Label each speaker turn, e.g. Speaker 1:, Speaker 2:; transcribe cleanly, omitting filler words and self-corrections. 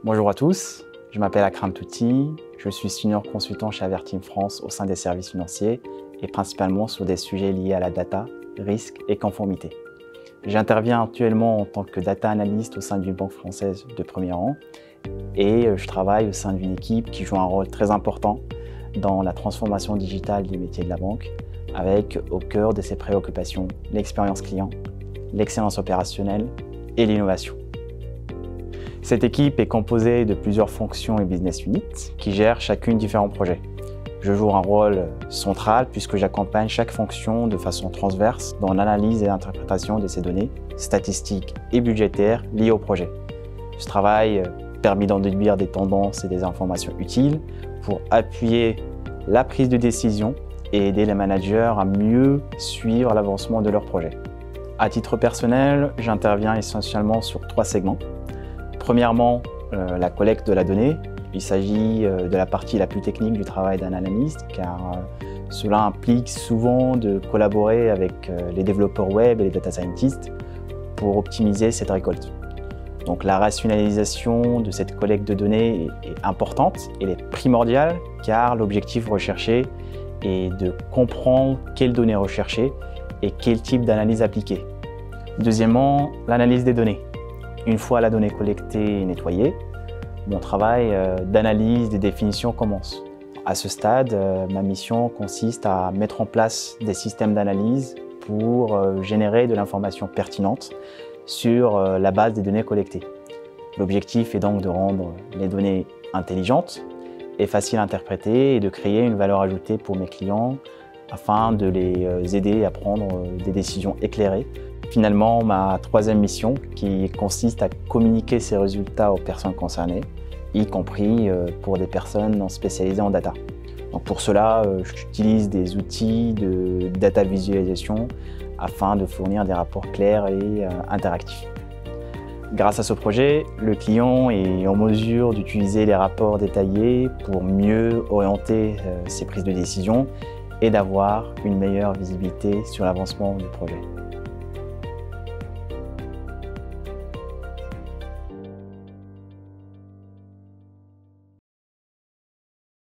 Speaker 1: Bonjour à tous, je m'appelle Akram Touti, je suis senior consultant chez Avertim France au sein des services financiers et principalement sur des sujets liés à la data, risque et conformité. J'interviens actuellement en tant que data analyst au sein d'une banque française de premier rang et je travaille au sein d'une équipe qui joue un rôle très important dans la transformation digitale des métiers de la banque avec au cœur de ses préoccupations l'expérience client, l'excellence opérationnelle et l'innovation. Cette équipe est composée de plusieurs fonctions et business units qui gèrent chacune différents projets. Je joue un rôle central puisque j'accompagne chaque fonction de façon transverse dans l'analyse et l'interprétation de ces données statistiques et budgétaires liées au projet. Ce travail permet d'en déduire des tendances et des informations utiles pour appuyer la prise de décision et aider les managers à mieux suivre l'avancement de leur projet. À titre personnel, j'interviens essentiellement sur 3 segments. Premièrement, la collecte de la donnée. Il s'agit de la partie la plus technique du travail d'un analyste car cela implique souvent de collaborer avec les développeurs web et les data scientists pour optimiser cette récolte. Donc la rationalisation de cette collecte de données est importante, elle est primordiale car l'objectif recherché est de comprendre quelles données rechercher et quel type d'analyse appliquer. Deuxièmement, l'analyse des données. Une fois la donnée collectée et nettoyée, mon travail d'analyse des définitions commence. À ce stade, ma mission consiste à mettre en place des systèmes d'analyse pour générer de l'information pertinente sur la base des données collectées. L'objectif est donc de rendre les données intelligentes et faciles à interpréter et de créer une valeur ajoutée pour mes clients afin de les aider à prendre des décisions éclairées. Finalement, ma troisième mission qui consiste à communiquer ces résultats aux personnes concernées, y compris pour des personnes non spécialisées en data. Donc pour cela, j'utilise des outils de data visualisation afin de fournir des rapports clairs et interactifs. Grâce à ce projet, le client est en mesure d'utiliser les rapports détaillés pour mieux orienter ses prises de décision et d'avoir une meilleure visibilité sur l'avancement du projet.